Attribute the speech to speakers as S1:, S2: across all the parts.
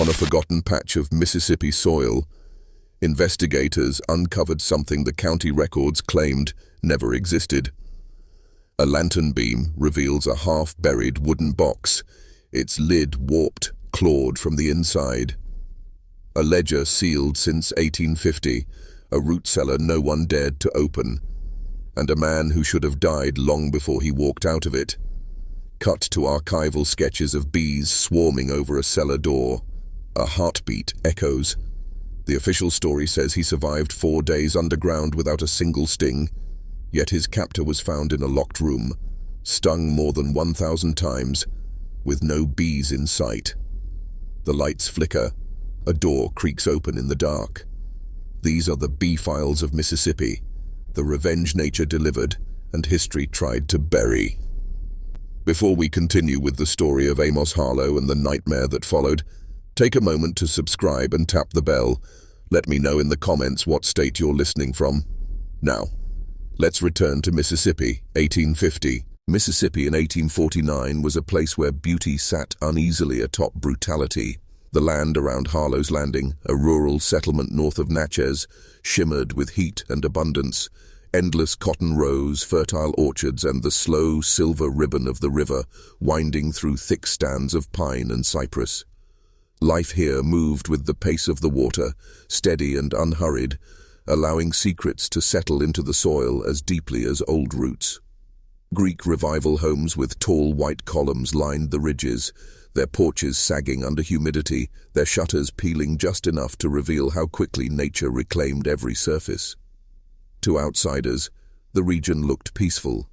S1: On a forgotten patch of Mississippi soil, investigators uncovered something the county records claimed never existed. A lantern beam reveals a half-buried wooden box, its lid warped, clawed from the inside. A ledger sealed since 1850, a root cellar no one dared to open, and a man who should have died long before he walked out of it. Cut to archival sketches of bees swarming over a cellar door. A heartbeat echoes. The official story says he survived 4 days underground without a single sting, yet his captor was found in a locked room, stung more than 1,000 times, with no bees in sight. The lights flicker. A door creaks open in the dark. These are the bee files of Mississippi, the revenge nature delivered and history tried to bury. Before we continue with the story of Amos Harlow and the nightmare that followed, take a moment to subscribe and tap the bell. Let me know in the comments what state you're listening from. Now, let's return to Mississippi, 1850. Mississippi in 1849 was a place where beauty sat uneasily atop brutality. The land around Harlow's Landing, a rural settlement north of Natchez, shimmered with heat and abundance. Endless cotton rows, fertile orchards, and the slow silver ribbon of the river winding through thick stands of pine and cypress. Life here moved with the pace of the water, steady and unhurried, allowing secrets to settle into the soil as deeply as old roots. Greek Revival homes with tall white columns lined the ridges, their porches sagging under humidity, their shutters peeling just enough to reveal how quickly nature reclaimed every surface. To outsiders, the region looked peaceful.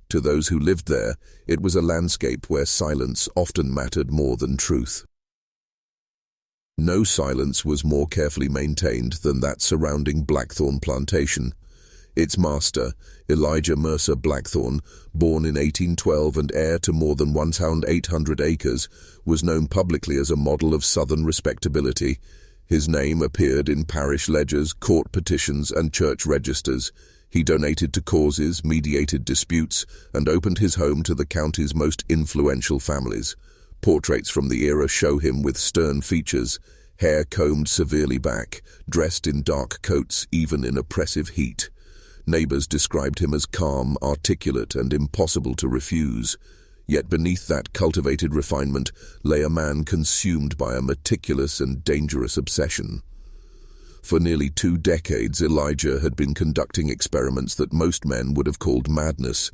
S1: To those who lived there, it was a landscape where silence often mattered more than truth. No silence was more carefully maintained than that surrounding Blackthorn Plantation. Its master, Elijah Mercer Blackthorn, born in 1812 and heir to more than 1,800 acres, was known publicly as a model of Southern respectability. His name appeared in parish ledgers, court petitions, and church registers. He donated to causes, mediated disputes, and opened his home to the county's most influential families. Portraits from the era show him with stern features, hair combed severely back, dressed in dark coats even in oppressive heat. Neighbors described him as calm, articulate, and impossible to refuse. Yet beneath that cultivated refinement lay a man consumed by a meticulous and dangerous obsession. For nearly 2 decades, Elijah had been conducting experiments that most men would have called madness.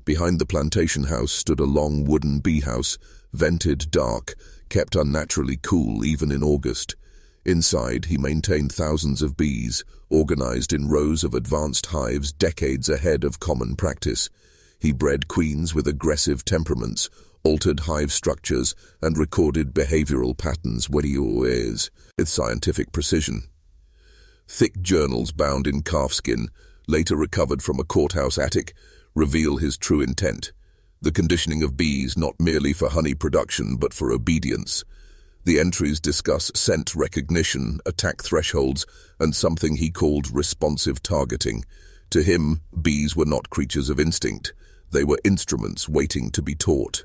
S1: Behind the plantation house stood a long wooden bee house, vented, dark, kept unnaturally cool even in August. Inside, he maintained thousands of bees, organized in rows of advanced hives decades ahead of common practice. He bred queens with aggressive temperaments, altered hive structures, and recorded behavioral patterns with scientific precision. Thick journals bound in calfskin, later recovered from a courthouse attic, reveal his true intent: the conditioning of bees not merely for honey production but for obedience. The entries discuss scent recognition, attack thresholds, and something he called responsive targeting. To him, bees were not creatures of instinct. They were instruments waiting to be taught.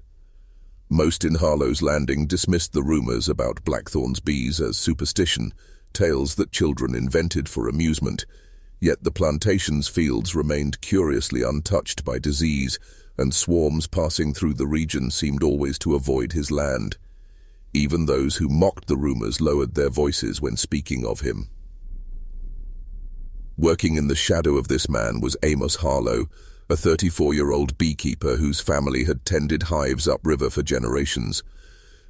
S1: Most in Harlow's Landing dismissed the rumors about Blackthorn's bees as superstition, tales that children invented for amusement. Yet the plantation's fields remained curiously untouched by disease, and swarms passing through the region seemed always to avoid his land. Even those who mocked the rumors lowered their voices when speaking of him. Working in the shadow of this man was Amos Harlow, a 34-year-old beekeeper whose family had tended hives upriver for generations.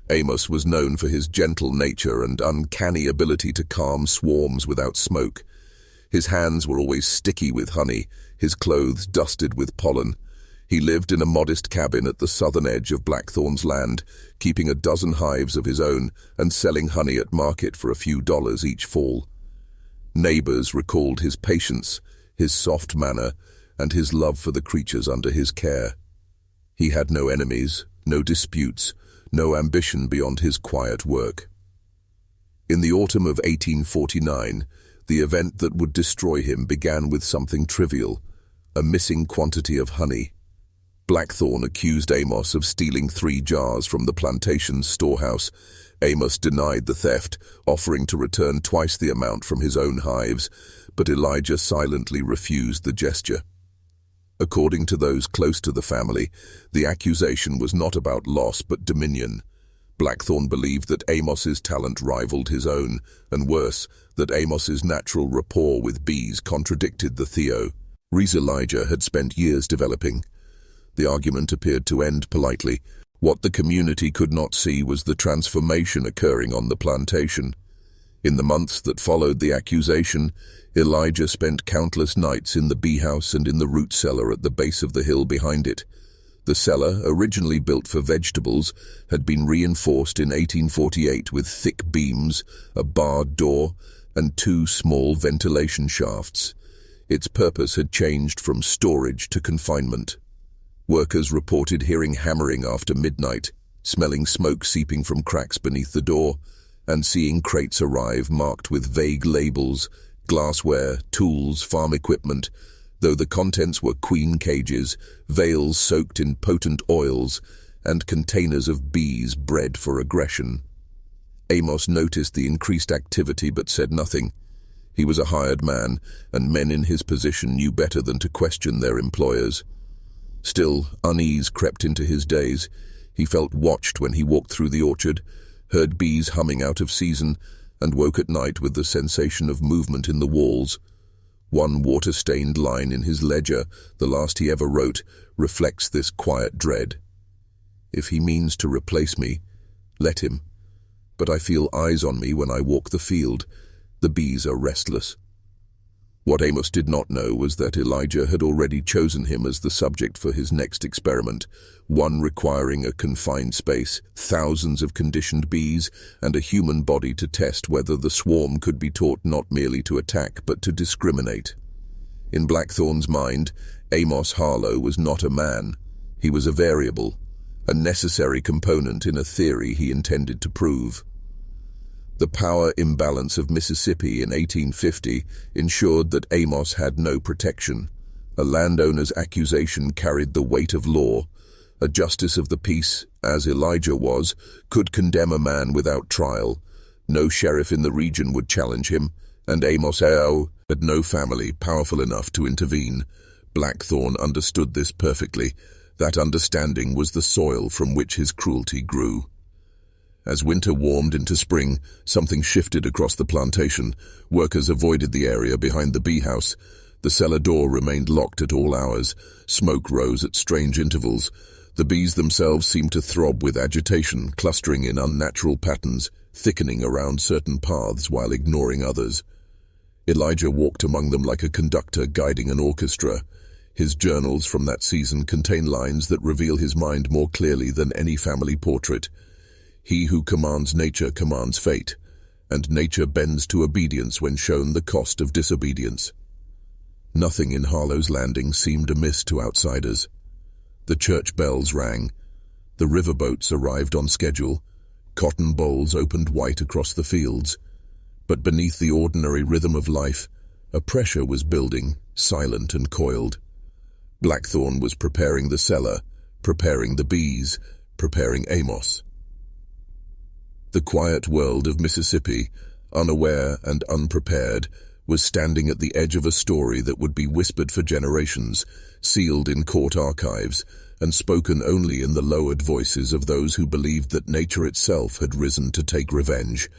S1: Amos was known for his gentle nature and uncanny ability to calm swarms without smoke. His hands were always sticky with honey, his clothes dusted with pollen. He lived in a modest cabin at the southern edge of Blackthorn's land, keeping a dozen hives of his own and selling honey at market for a few dollars each fall. Neighbors recalled his patience, his soft manner, and his love for the creatures under his care. He had no enemies, no disputes, no ambition beyond his quiet work. In the autumn of 1849, the event that would destroy him began with something trivial: a missing quantity of honey. Blackthorn accused Amos of stealing 3 jars from the plantation's storehouse, Amos denied the theft, offering to return twice the amount from his own hives, but Elijah silently refused the gesture. According to those close to the family, the accusation was not about loss but dominion. Blackthorn believed that Amos's talent rivaled his own, and worse, that Amos's natural rapport with bees contradicted the theories Elijah had spent years developing. The argument appeared to end politely. What the community could not see was the transformation occurring on the plantation. In the months that followed the accusation, Elijah spent countless nights in the bee house and in the root cellar at the base of the hill behind it. The cellar, originally built for vegetables, had been reinforced in 1848 with thick beams, a barred door, and 2 small ventilation shafts. Its purpose had changed from storage to confinement. Workers reported hearing hammering after midnight, smelling smoke seeping from cracks beneath the door, and seeing crates arrive marked with vague labels, glassware, tools, farm equipment, though the contents were queen cages, veils soaked in potent oils, and containers of bees bred for aggression. Amos noticed the increased activity but said nothing. He was a hired man, and men in his position knew better than to question their employers. Still, unease crept into his days. He felt watched when he walked through the orchard, heard bees humming out of season, and woke at night with the sensation of movement in the walls. One water-stained line in his ledger, the last he ever wrote, reflects this quiet dread. "If he means to replace me, let him. But I feel eyes on me when I walk the field. The bees are restless." What Amos did not know was that Elijah had already chosen him as the subject for his next experiment, one requiring a confined space, thousands of conditioned bees, and a human body to test whether the swarm could be taught not merely to attack but to discriminate. In Blackthorn's mind, Amos Harlow was not a man. He was a variable, a necessary component in a theory he intended to prove. The power imbalance of Mississippi in 1850 ensured that Amos had no protection. A landowner's accusation carried the weight of law. A justice of the peace, as Elijah was, could condemn a man without trial. No sheriff in the region would challenge him, and Amos had no family powerful enough to intervene. Blackthorn understood this perfectly. That understanding was the soil from which his cruelty grew. As winter warmed into spring, something shifted across the plantation. Workers avoided the area behind the bee house. The cellar door remained locked at all hours. Smoke rose at strange intervals. The bees themselves seemed to throb with agitation, clustering in unnatural patterns, thickening around certain paths while ignoring others. Elijah walked among them like a conductor guiding an orchestra. His journals from that season contain lines that reveal his mind more clearly than any family portrait. "He who commands nature commands fate, and nature bends to obedience when shown the cost of disobedience." Nothing in Harlow's Landing seemed amiss to outsiders. The church bells rang. The riverboats arrived on schedule. Cotton bolls opened white across the fields. But beneath the ordinary rhythm of life, a pressure was building, silent and coiled. Blackthorn was preparing the cellar, preparing the bees, preparing Amos. The quiet world of Mississippi, unaware and unprepared, was standing at the edge of a story that would be whispered for generations, sealed in court archives, and spoken only in the lowered voices of those who believed that nature itself had risen to take revenge,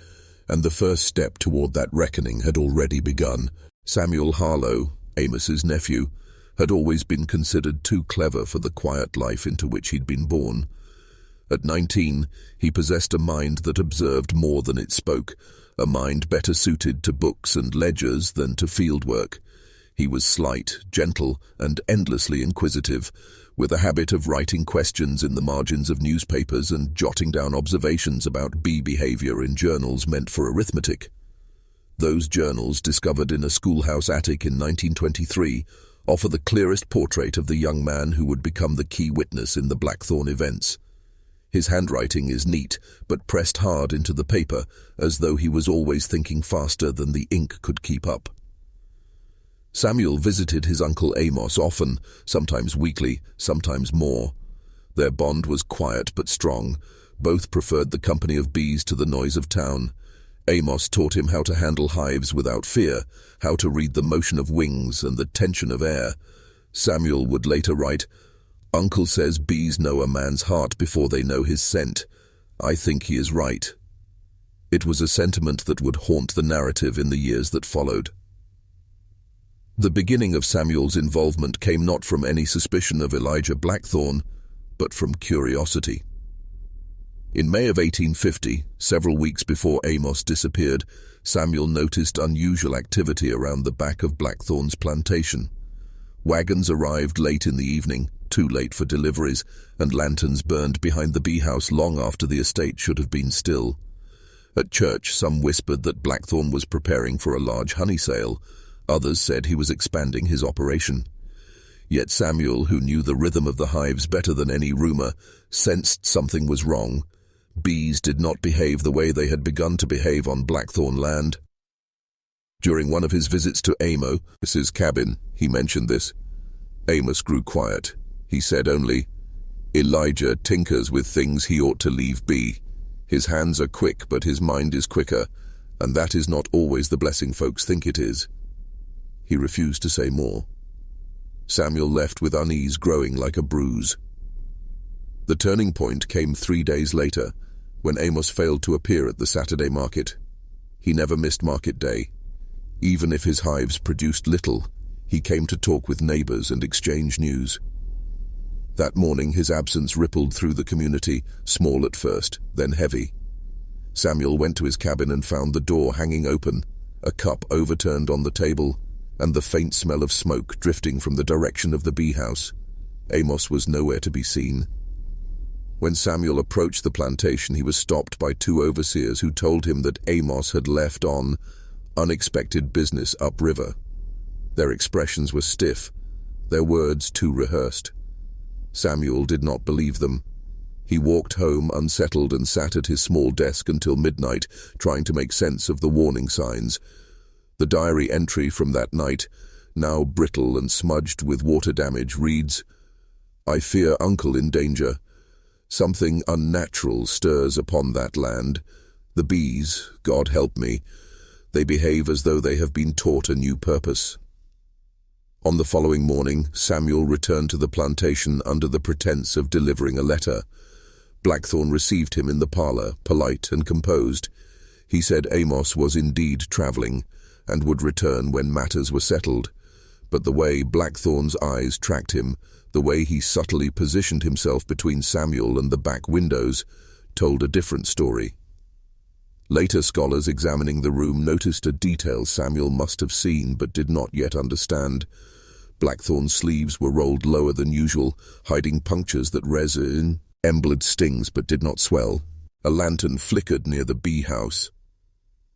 S1: and the first step toward that reckoning had already begun. Samuel Harlow, Amos's nephew, had always been considered too clever for the quiet life into which he'd been born. At 19, he possessed a mind that observed more than it spoke, a mind better suited to books and ledgers than to fieldwork. He was slight, gentle, and endlessly inquisitive, with a habit of writing questions in the margins of newspapers and jotting down observations about bee behavior in journals meant for arithmetic. Those journals, discovered in a schoolhouse attic in 1923, offer the clearest portrait of the young man who would become the key witness in the Blackthorn events. His handwriting is neat, but pressed hard into the paper, as though he was always thinking faster than the ink could keep up. Samuel visited his uncle Amos often, sometimes weekly, sometimes more. Their bond was quiet but strong. Both preferred the company of bees to the noise of town. Amos taught him how to handle hives without fear, how to read the motion of wings and the tension of air. Samuel would later write, "Uncle says bees know a man's heart before they know his scent. I think he is right." It was a sentiment that would haunt the narrative in the years that followed. The beginning of Samuel's involvement came not from any suspicion of Elijah Blackthorne, but from curiosity. In May of 1850, several weeks before Amos disappeared, Samuel noticed unusual activity around the back of Blackthorne's plantation. Wagons arrived late in the evening, too late for deliveries, and lanterns burned behind the bee house long after the estate should have been still. At church, some whispered that Blackthorne was preparing for a large honey sale. Others said he was expanding his operation. Yet Samuel, who knew the rhythm of the hives better than any rumor, sensed something was wrong. Bees did not behave the way they had begun to behave on Blackthorne land. During one of his visits to Amos's cabin, he mentioned this. Amos grew quiet. He said only, "Elijah tinkers with things he ought to leave be. His hands are quick, but his mind is quicker, and that is not always the blessing folks think it is." He refused to say more. Samuel left with unease growing like a bruise. The turning point came 3 days later, when Amos failed to appear at the Saturday market. He never missed market day. Even if his hives produced little, he came to talk with neighbors and exchange news. That morning his absence rippled through the community, small at first, then heavy. Samuel went to his cabin and found the door hanging open, a cup overturned on the table, and the faint smell of smoke drifting from the direction of the bee house. Amos was nowhere to be seen. When Samuel approached the plantation, he was stopped by 2 overseers who told him that Amos had left on unexpected business upriver. Their expressions were stiff, their words too rehearsed. Samuel did not believe them. He walked home unsettled and sat at his small desk until midnight, trying to make sense of the warning signs. The diary entry from that night, now brittle and smudged with water damage, reads, "I fear uncle in danger. Something unnatural stirs upon that land. The bees, God help me, they behave as though they have been taught a new purpose." On the following morning, Samuel returned to the plantation under the pretense of delivering a letter. Blackthorne received him in the parlor, polite and composed. He said Amos was indeed traveling, and would return when matters were settled. But the way Blackthorne's eyes tracked him, the way he subtly positioned himself between Samuel and the back windows, told a different story. Later scholars examining the room noticed a detail Samuel must have seen but did not yet understand. Blackthorne's sleeves were rolled lower than usual, hiding punctures that resembled stings but did not swell. A lantern flickered near the bee house.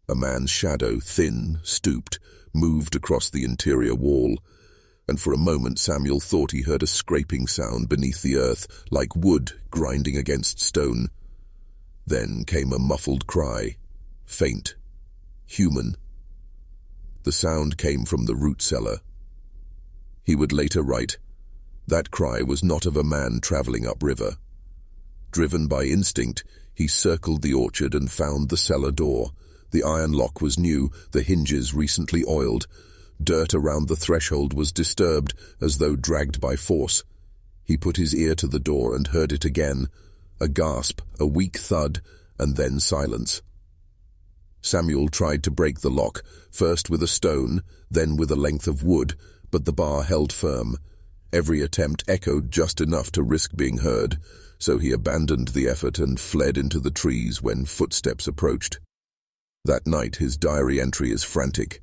S1: A man's shadow, thin, stooped, moved across the interior wall, and for a moment Samuel thought he heard a scraping sound beneath the earth, like wood grinding against stone. Then came a muffled cry, faint, human. The sound came from the root cellar. He would later write, "That cry was not of a man traveling upriver." Driven by instinct, he circled the orchard and found the cellar door. The iron lock was new, the hinges recently oiled. Dirt around the threshold was disturbed, as though dragged by force. He put his ear to the door and heard it again. A gasp, a weak thud, and then silence. Samuel tried to break the lock, first with a stone, then with a length of wood, but the bar held firm. Every attempt echoed just enough to risk being heard, so he abandoned the effort and fled into the trees when footsteps approached. That night his diary entry is frantic.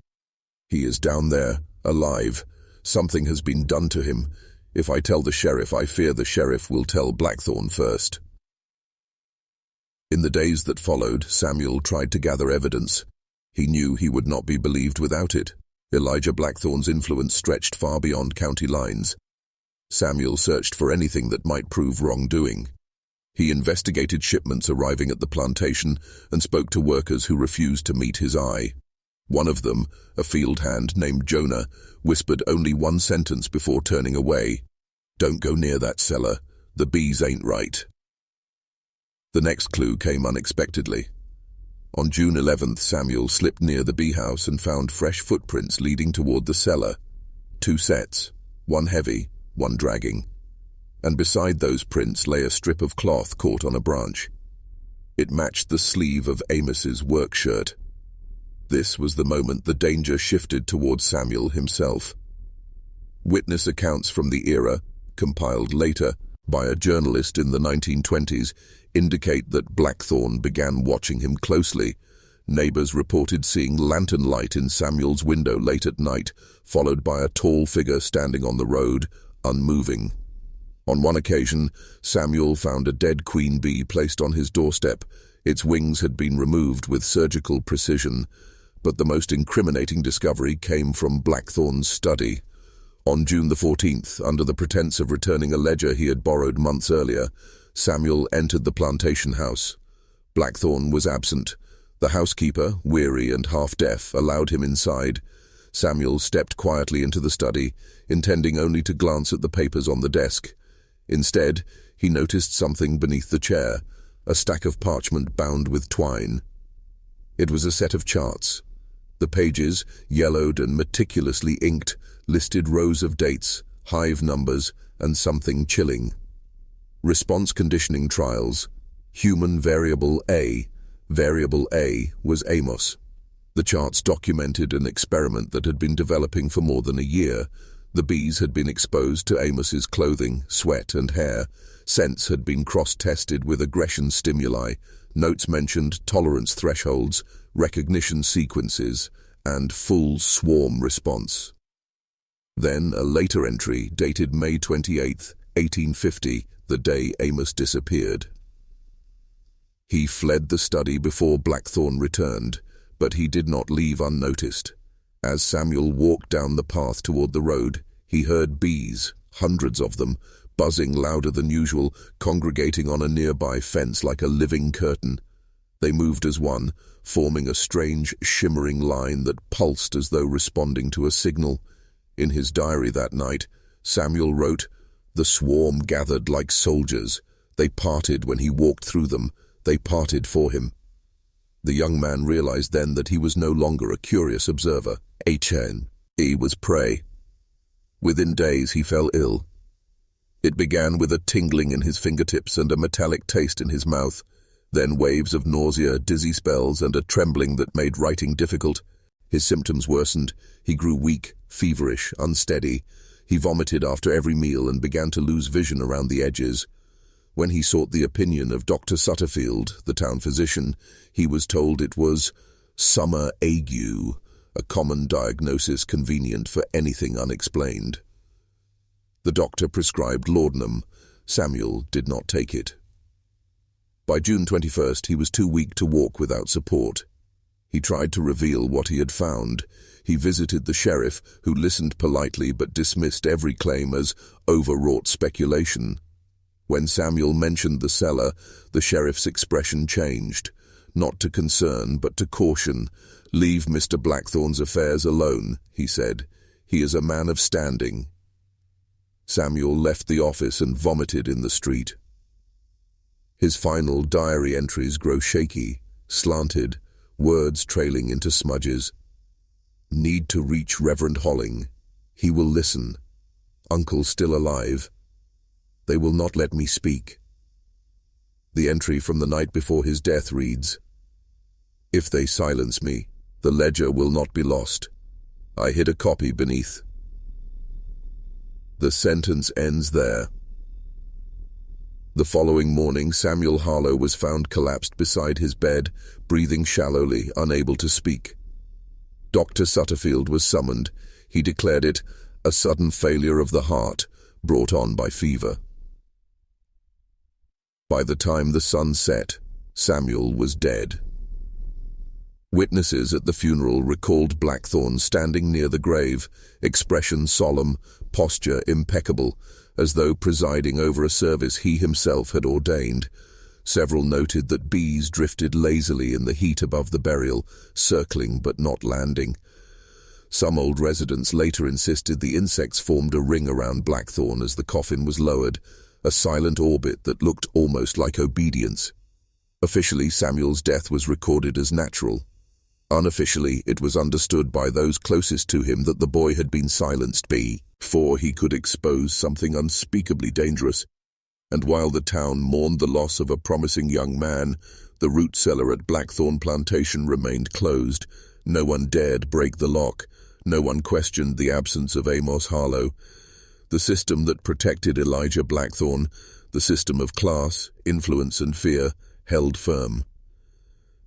S1: He is down there, alive. Something has been done to him. If I tell the sheriff, I fear the sheriff will tell Blackthorne first. In the days that followed, Samuel tried to gather evidence. He knew he would not be believed without it. Elijah Blackthorne's influence stretched far beyond county lines. Samuel searched for anything that might prove wrongdoing. He investigated shipments arriving at the plantation and spoke to workers who refused to meet his eye. One of them, a field hand named Jonah, whispered only one sentence before turning away. "Don't go near that cellar. The bees ain't right." The next clue came unexpectedly. On June 11th, Samuel slipped near the bee house and found fresh footprints leading toward the cellar. 2 sets, one heavy, one dragging. And beside those prints lay a strip of cloth caught on a branch. It matched the sleeve of Amos's work shirt. This was the moment the danger shifted towards Samuel himself. Witness accounts from the era, compiled later by a journalist in the 1920s, indicate that Blackthorne began watching him closely. Neighbors reported seeing lantern light in Samuel's window late at night, followed by a tall figure standing on the road, unmoving. On one occasion, Samuel found a dead queen bee placed on his doorstep. Its wings had been removed with surgical precision, but the most incriminating discovery came from Blackthorne's study. On June the 14th, under the pretense of returning a ledger he had borrowed months earlier, Samuel entered the plantation house. Blackthorne was absent. The housekeeper, weary and half-deaf, allowed him inside. Samuel stepped quietly into the study, intending only to glance at the papers on the desk. Instead, he noticed something beneath the chair, a stack of parchment bound with twine. It was a set of charts. The pages, yellowed and meticulously inked, listed rows of dates, hive numbers, and something chilling. Response conditioning trials. Human variable A. Variable A was Amos. The charts documented an experiment that had been developing for more than a year. The bees had been exposed to Amos's clothing, sweat, and hair. Scents had been cross-tested with aggression stimuli. Notes mentioned tolerance thresholds, recognition sequences, and full swarm response. Then a later entry, dated May 28, 1850, the day Amos disappeared. He fled the study before Blackthorne returned, but he did not leave unnoticed. As Samuel walked down the path toward the road, he heard bees, hundreds of them, buzzing louder than usual, congregating on a nearby fence like a living curtain. They moved as one, forming a strange, shimmering line that pulsed as though responding to a signal. In his diary that night, Samuel wrote, "The swarm gathered like soldiers. They parted when he walked through them. They parted for him." The young man realized then that he was no longer a curious observer. He was prey. Within days he fell ill. It began with a tingling in his fingertips and a metallic taste in his mouth, then waves of nausea, dizzy spells, and a trembling that made writing difficult. His symptoms worsened. He grew weak, feverish, unsteady. He vomited after every meal and began to lose vision around the edges. When he sought the opinion of Dr. Sutterfield, the town physician, he was told it was summer ague, a common diagnosis convenient for anything unexplained. The doctor prescribed laudanum. Samuel did not take it. By June 21st, he was too weak to walk without support. He tried to reveal what he had found. He visited the sheriff, who listened politely but dismissed every claim as overwrought speculation. When Samuel mentioned the cellar, the sheriff's expression changed, not to concern but to caution. "Leave Mr. Blackthorne's affairs alone," he said. "He is a man of standing." Samuel left the office and vomited in the street. His final diary entries grow shaky, slanted, words trailing into smudges. "Need to reach Reverend Holling. He will listen. Uncle still alive. They will not let me speak." The entry from the night before his death reads, "If they silence me, the ledger will not be lost. I hid a copy beneath." The sentence ends there. The following morning, Samuel Harlow was found collapsed beside his bed, breathing shallowly, unable to speak. Dr. Sutterfield was summoned. He declared it a sudden failure of the heart, brought on by fever. By the time the sun set, Samuel was dead. Witnesses at the funeral recalled Blackthorne standing near the grave, expression solemn, posture impeccable, as though presiding over a service he himself had ordained. Several noted that bees drifted lazily in the heat above the burial, circling but not landing. Some old residents later insisted the insects formed a ring around Blackthorne as the coffin was lowered, a silent orbit that looked almost like obedience. Officially, Samuel's death was recorded as natural. Unofficially, it was understood by those closest to him that the boy had been silenced before he could expose something unspeakably dangerous. And while the town mourned the loss of a promising young man, the root cellar at Blackthorn Plantation remained closed. No one dared break the lock. No one questioned the absence of Amos Harlow. The system that protected Elijah Blackthorn, the system of class, influence and fear, held firm.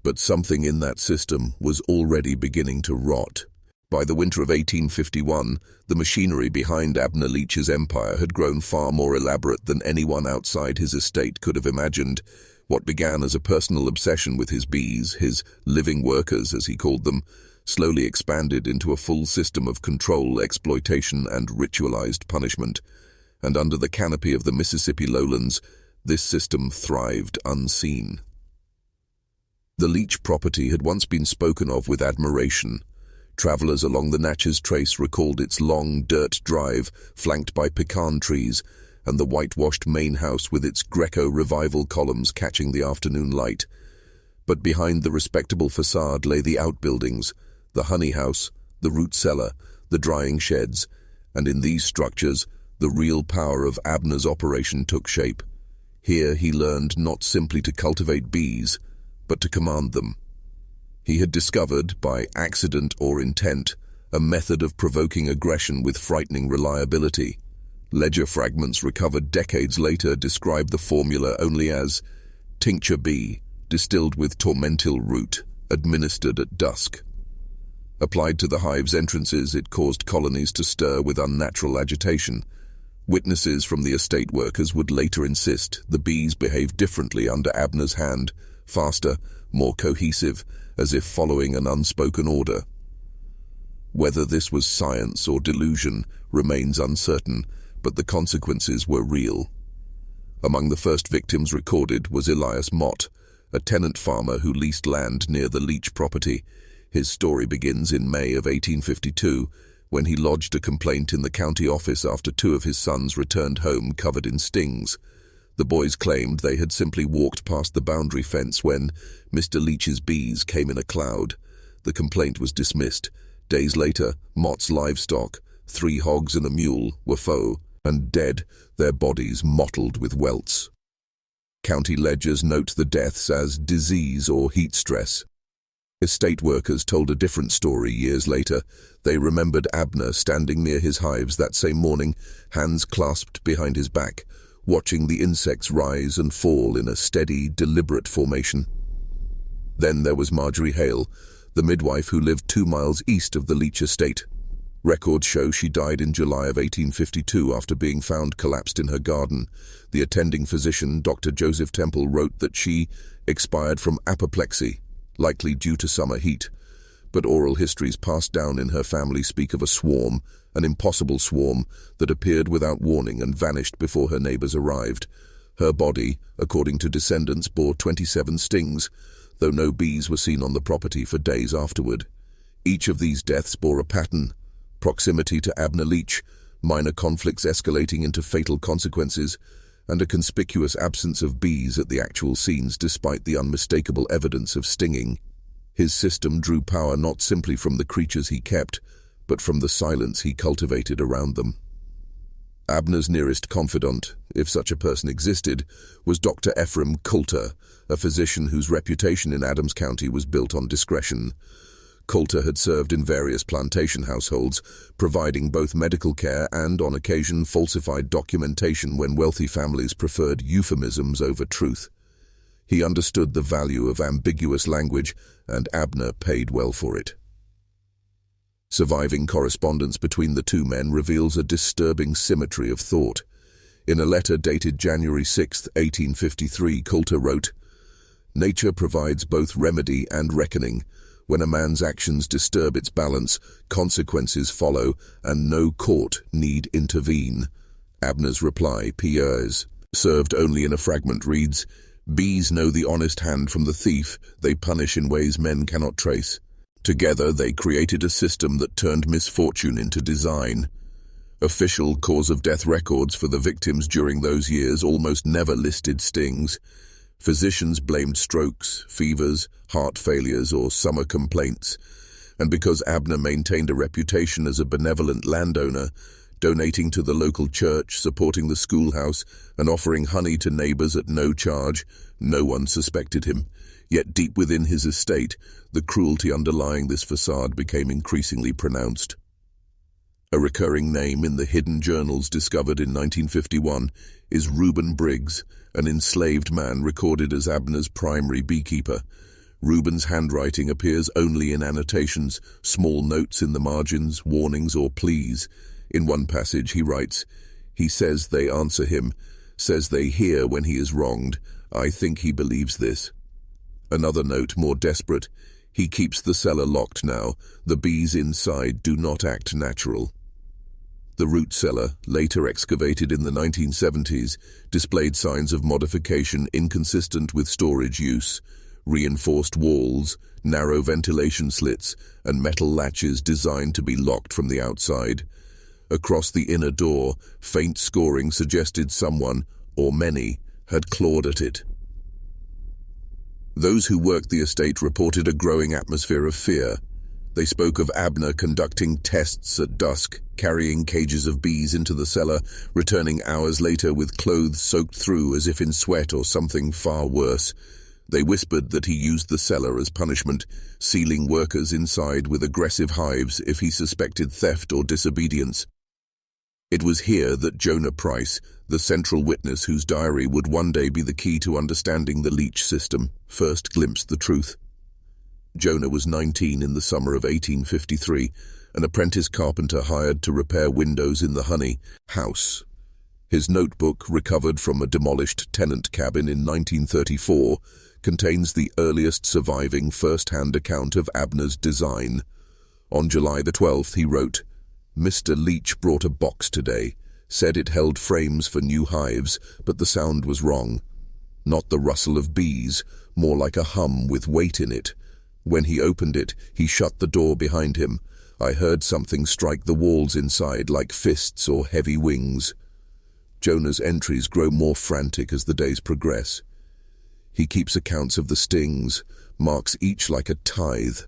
S1: But something in that system was already beginning to rot. By the winter of 1851, the machinery behind Abner Leach's empire had grown far more elaborate than anyone outside his estate could have imagined. What began as a personal obsession with his bees, his living workers as he called them, slowly expanded into a full system of control, exploitation, and ritualized punishment. And under the canopy of the Mississippi lowlands, this system thrived unseen. The Leach property had once been spoken of with admiration. Travelers along the Natchez Trace recalled its long dirt drive, flanked by pecan trees, and the whitewashed main house with its Greco revival columns catching the afternoon light. But behind the respectable facade lay the outbuildings, the honey house, the root cellar, the drying sheds, and in these structures, the real power of Abner's operation took shape. Here he learned not simply to cultivate bees, but to command them. He had discovered, by accident or intent, a method of provoking aggression with frightening reliability. Ledger fragments recovered decades later describe the formula only as tincture bee, distilled with tormentil root, administered at dusk. Applied to the hive's entrances, it caused colonies to stir with unnatural agitation. Witnesses from the estate workers would later insist the bees behaved differently under Abner's hand, faster, more cohesive, as if following an unspoken order. Whether this was science or delusion remains uncertain, but the consequences were real. Among the first victims recorded was Elias Mott, a tenant farmer who leased land near the Leach property. His story begins in May of 1852, when he lodged a complaint in the county office after two of his sons returned home covered in stings. The boys claimed they had simply walked past the boundary fence when Mr. Leach's bees came in a cloud. The complaint was dismissed. Days later, Mott's livestock, 3 hogs and a mule, were and dead, their bodies mottled with welts. County ledgers note the deaths as disease or heat stress. Estate workers told a different story years later. They remembered Abner standing near his hives that same morning, hands clasped behind his back, watching the insects rise and fall in a steady, deliberate formation. Then there was Marjorie Hale, the midwife who lived 2 miles east of the Leach estate. Records show she died in July of 1852 after being found collapsed in her garden. The attending physician, Dr. Joseph Temple, wrote that she expired from apoplexy, likely due to summer heat. But oral histories passed down in her family speak of a swarm, an impossible swarm, that appeared without warning and vanished before her neighbors arrived. Her body, according to descendants, bore 27 stings, though no bees were seen on the property for days afterward. Each of these deaths bore a pattern: proximity to Abner Leach, minor conflicts escalating into fatal consequences, and a conspicuous absence of bees at the actual scenes despite the unmistakable evidence of stinging. His system drew power not simply from the creatures he kept, but from the silence he cultivated around them. Abner's nearest confidant, if such a person existed, was Dr. Ephraim Coulter, a physician whose reputation in Adams County was built on discretion. Coulter had served in various plantation households, providing both medical care and, on occasion, falsified documentation when wealthy families preferred euphemisms over truth. He understood the value of ambiguous language, and Abner paid well for it. Surviving correspondence between the two men reveals a disturbing symmetry of thought. In a letter dated January 6, 1853, Coulter wrote, "Nature provides both remedy and reckoning. When a man's actions disturb its balance, consequences follow, and no court need intervene." Abner's reply, P.S., served only in a fragment, reads, "Bees know the honest hand from the thief. They punish in ways men cannot trace. Together they created a system that turned misfortune into design." Official cause of death records for the victims during those years almost never listed stings. Physicians blamed strokes, fevers, heart failures, or summer complaints. And because Abner maintained a reputation as a benevolent landowner, donating to the local church, supporting the schoolhouse, and offering honey to neighbors at no charge, no one suspected him. Yet deep within his estate, the cruelty underlying this facade became increasingly pronounced. A recurring name in the hidden journals discovered in 1951 is Reuben Briggs, an enslaved man recorded as Abner's primary beekeeper. Reuben's handwriting appears only in annotations, small notes in the margins, warnings or pleas. In one passage he writes, "He says they answer him, says they hear when he is wronged. I think he believes this." Another note, more desperate, "He keeps the cellar locked now. The bees inside do not act natural." The root cellar, later excavated in the 1970s, displayed signs of modification inconsistent with storage use. Reinforced walls, narrow ventilation slits, and metal latches designed to be locked from the outside. Across the inner door, faint scoring suggested someone, or many, had clawed at it. Those who worked the estate reported a growing atmosphere of fear. They spoke of Abner conducting tests at dusk, carrying cages of bees into the cellar, returning hours later with clothes soaked through as if in sweat or something far worse. They whispered that he used the cellar as punishment, sealing workers inside with aggressive hives if he suspected theft or disobedience. It was here that Jonah Price, the central witness whose diary would one day be the key to understanding the leech system, first glimpsed the truth. Jonah was 19 in the summer of 1853, an apprentice carpenter hired to repair windows in the Honey house. His notebook, recovered from a demolished tenant cabin in 1934, contains the earliest surviving first-hand account of Abner's design. On July the 12th, he wrote, "Mr. Leach brought a box today, said it held frames for new hives, but the sound was wrong. Not the rustle of bees, more like a hum with weight in it. When he opened it, he shut the door behind him. I heard something strike the walls inside like fists or heavy wings." Jonah's entries grow more frantic as the days progress. He keeps accounts of the stings, marks each like a tithe.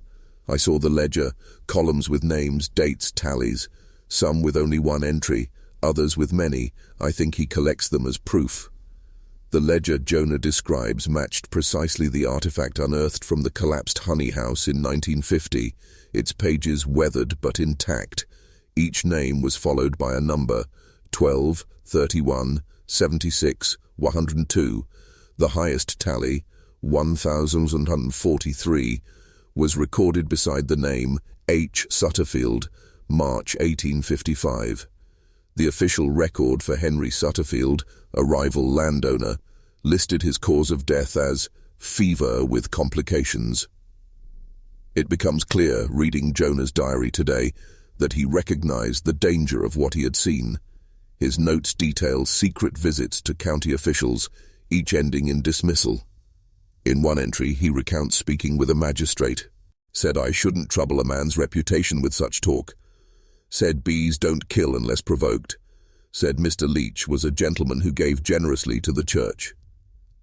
S1: I saw the ledger, columns with names, dates, tallies, some with only one entry, others with many. I think he collects them as proof. The ledger Jonah describes matched precisely the artifact unearthed from the collapsed Honey House in 1950, its pages weathered but intact. Each name was followed by a number, 12, 31, 76, 102. The highest tally, 1,143, was recorded beside the name H. Sutterfield, March 1855. The official record for Henry Sutterfield, a rival landowner, listed his cause of death as fever with complications. It becomes clear, reading Jonah's diary today, that he recognized the danger of what he had seen. His notes detail secret visits to county officials, each ending in dismissal. In one entry, he recounts speaking with a magistrate. Said I shouldn't trouble a man's reputation with such talk. Said bees don't kill unless provoked. Said Mr. Leach was a gentleman who gave generously to the church.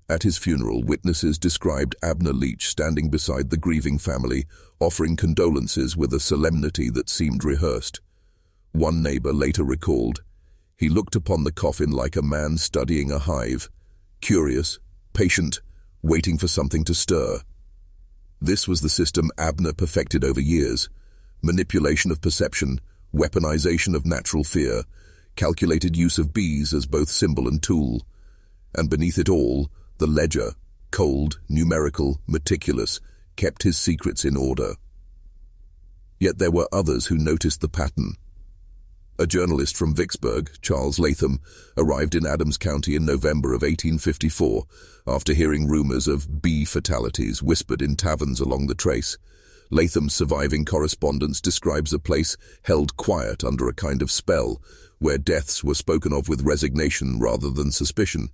S1: At his funeral, witnesses described Abner Leach standing beside the grieving family, offering condolences with a solemnity that seemed rehearsed. One neighbor later recalled, "He looked upon the coffin like a man studying a hive, curious, patient, waiting for something to stir." This was the system Abner perfected over years: manipulation of perception, weaponization of natural fear, calculated use of bees as both symbol and tool. And beneath it all, the ledger, cold, numerical, meticulous, kept his secrets in order. Yet there were others who noticed the pattern. A journalist from Vicksburg, Charles Latham, arrived in Adams County in November of 1854 after hearing rumors of bee fatalities whispered in taverns along the trace. Latham's surviving correspondence describes a place held quiet under a kind of spell, where deaths were spoken of with resignation rather than suspicion.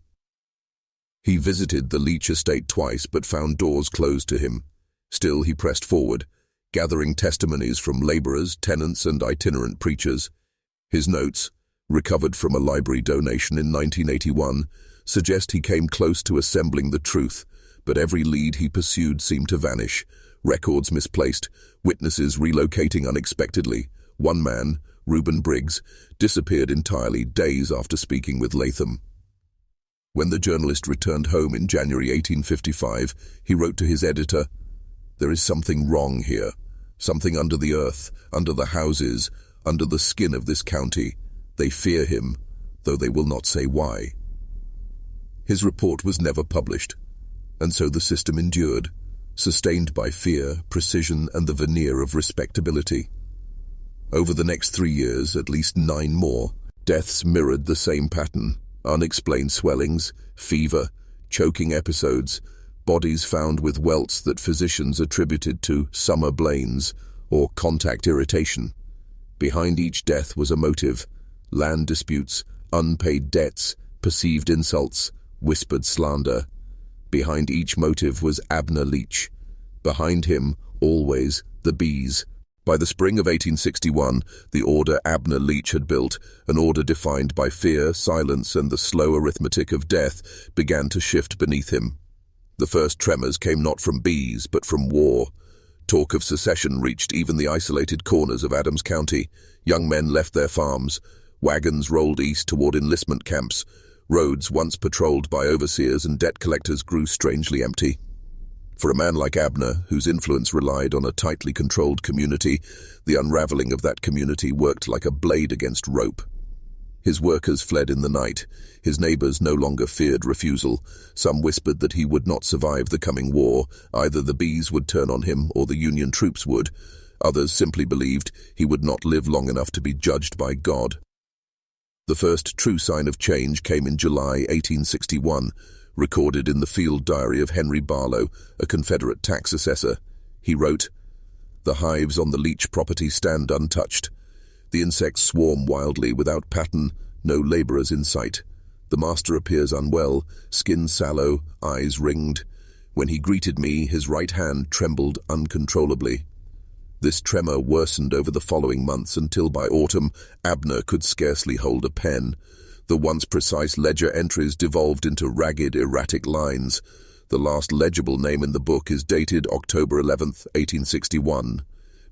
S1: He visited the Leach estate twice but found doors closed to him. Still he pressed forward, gathering testimonies from laborers, tenants, and itinerant preachers. His notes, recovered from a library donation in 1981, suggest he came close to assembling the truth, but every lead he pursued seemed to vanish. Records misplaced, witnesses relocating unexpectedly. One man, Reuben Briggs, disappeared entirely days after speaking with Latham. When the journalist returned home in January 1855, he wrote to his editor, "There is something wrong here, something under the earth, under the houses, under the skin of this county. They fear him, though they will not say why." His report was never published, and so the system endured, sustained by fear, precision, and the veneer of respectability. Over the next 3 years, at least 9 more, deaths mirrored the same pattern: unexplained swellings, fever, choking episodes, bodies found with welts that physicians attributed to summer blains or contact irritation. Behind each death was a motive: land disputes, unpaid debts, perceived insults, whispered slander. Behind each motive was Abner Leach. Behind him, always, the bees. By the spring of 1861, the order Abner Leach had built, an order defined by fear, silence, and the slow arithmetic of death, began to shift beneath him. The first tremors came not from bees, but from war. Talk of secession reached even the isolated corners of Adams County. Young men left their farms. Wagons rolled east toward enlistment camps. Roads once patrolled by overseers and debt collectors grew strangely empty. For a man like Abner, whose influence relied on a tightly controlled community, the unraveling of that community worked like a blade against rope. His workers fled in the night. His neighbors no longer feared refusal. Some whispered that he would not survive the coming war. Either the bees would turn on him or the Union troops would. Others simply believed he would not live long enough to be judged by God. The first true sign of change came in July 1861, recorded in the field diary of Henry Barlow, a Confederate tax assessor. He wrote, "The hives on the Leach property stand untouched. The insects swarm wildly without pattern, no laborers in sight. The master appears unwell, skin sallow, eyes ringed. When he greeted me, his right hand trembled uncontrollably." This tremor worsened over the following months until by autumn, Abner could scarcely hold a pen. The once precise ledger entries devolved into ragged, erratic lines. The last legible name in the book is dated October 11th, 1861.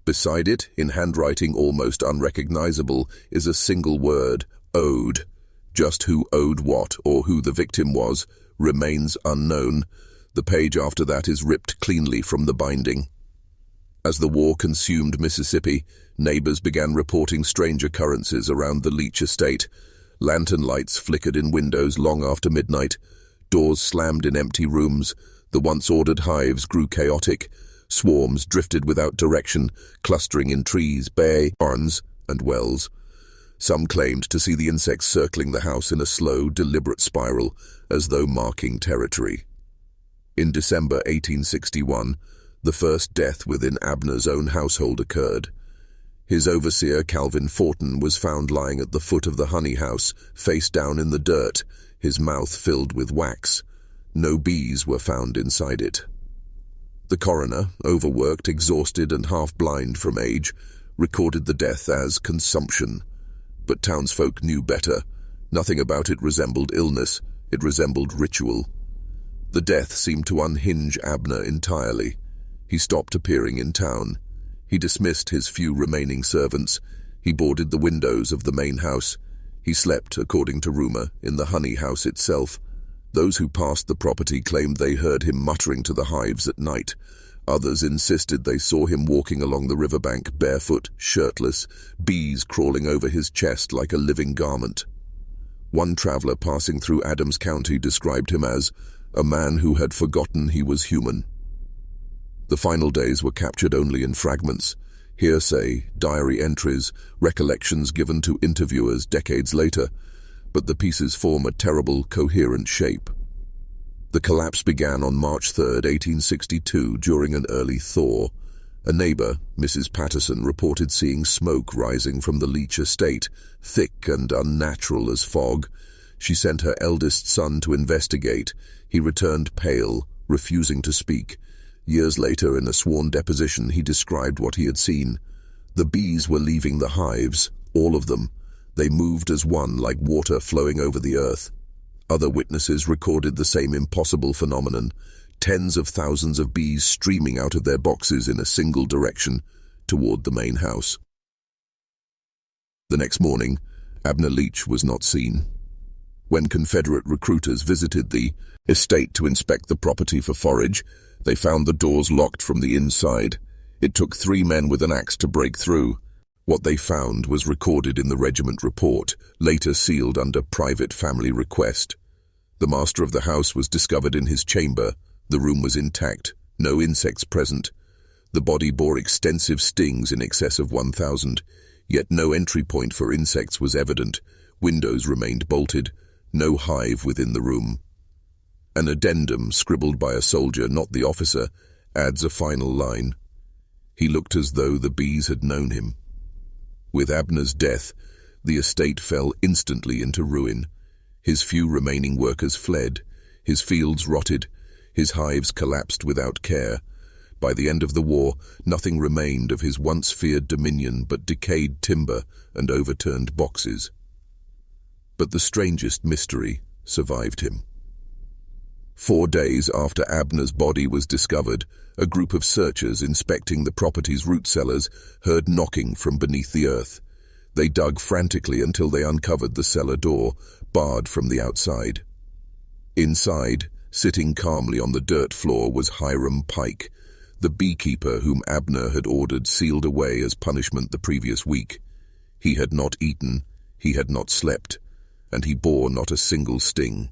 S1: Beside it, in handwriting almost unrecognizable, is a single word, owed. Just who owed what, or who the victim was, remains unknown. The page after that is ripped cleanly from the binding. As the war consumed Mississippi, neighbors began reporting strange occurrences around the Leach estate. Lantern lights flickered in windows long after midnight. Doors slammed in empty rooms. The once ordered hives grew chaotic. Swarms drifted without direction, clustering in trees, barns, and wells. Some claimed to see the insects circling the house in a slow, deliberate spiral, as though marking territory. In December 1861, the first death within Abner's own household occurred. His overseer, Calvin Fortin, was found lying at the foot of the honey house, face down in the dirt, his mouth filled with wax. No bees were found inside it. The coroner, overworked, exhausted, and half-blind from age, recorded the death as consumption. But townsfolk knew better. Nothing about it resembled illness. It resembled ritual. The death seemed to unhinge Abner entirely. He stopped appearing in town. He dismissed his few remaining servants. He boarded the windows of the main house. He slept, according to rumor, in the honey house itself. Those who passed the property claimed they heard him muttering to the hives at night. Others insisted they saw him walking along the riverbank barefoot, shirtless, bees crawling over his chest like a living garment. One traveler passing through Adams County described him as a man who had forgotten he was human. The final days were captured only in fragments, hearsay, diary entries, recollections given to interviewers decades later, but the pieces form a terrible, coherent shape. The collapse began on March 3, 1862, during an early thaw. A neighbor, Mrs. Patterson, reported seeing smoke rising from the Leach estate, thick and unnatural as fog. She sent her eldest son to investigate. He returned pale, refusing to speak. Years later, in a sworn deposition, he described what he had seen. The bees were leaving the hives, all of them. They moved as one, like water flowing over the earth. Other witnesses recorded the same impossible phenomenon, tens of thousands of bees streaming out of their boxes in a single direction toward the main house. The next morning, Abner Leach was not seen. When Confederate recruiters visited the estate to inspect the property for forage, they found the doors locked from the inside. It took 3 men with an axe to break through. What they found was recorded in the regiment report, later sealed under private family request. The master of the house was discovered in his chamber. The room was intact, no insects present. The body bore extensive stings in excess of 1,000, yet no entry point for insects was evident. Windows remained bolted, no hive within the room. An addendum scribbled by a soldier, not the officer, adds a final line. He looked as though the bees had known him. With Abner's death, the estate fell instantly into ruin. His few remaining workers fled. His fields rotted. His hives collapsed without care. By the end of the war, nothing remained of his once feared dominion but decayed timber and overturned boxes. But the strangest mystery survived him. 4 days after Abner's body was discovered, a group of searchers inspecting the property's root cellars heard knocking from beneath the earth. They dug frantically until they uncovered the cellar door, barred from the outside. Inside, sitting calmly on the dirt floor, was Hiram Pike, the beekeeper whom Abner had ordered sealed away as punishment the previous week. He had not eaten, he had not slept, and he bore not a single sting.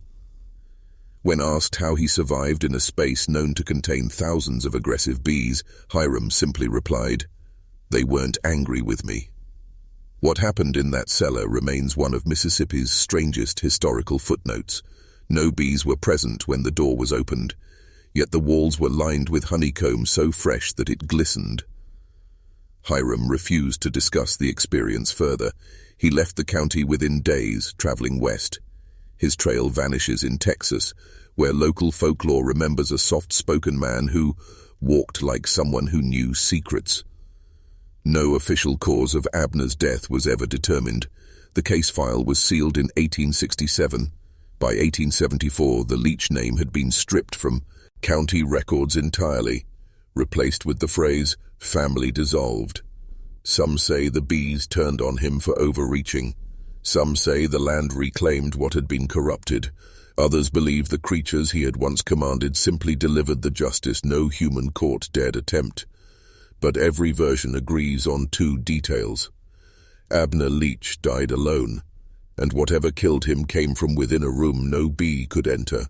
S1: When asked how he survived in a space known to contain thousands of aggressive bees, Hiram simply replied, "They weren't angry with me." What happened in that cellar remains one of Mississippi's strangest historical footnotes. No bees were present when the door was opened, yet the walls were lined with honeycomb so fresh that it glistened. Hiram refused to discuss the experience further. He left the county within days, traveling west. His trail vanishes in Texas, where local folklore remembers a soft-spoken man who walked like someone who knew secrets. No official cause of Abner's death was ever determined. The case file was sealed in 1867. By 1874, the Leach name had been stripped from county records entirely, replaced with the phrase, "family dissolved." Some say the bees turned on him for overreaching. Some say the land reclaimed what had been corrupted. Others believe the creatures he had once commanded simply delivered the justice no human court dared attempt. But every version agrees on 2 details. Abner Leach died alone, and whatever killed him came from within a room no bee could enter.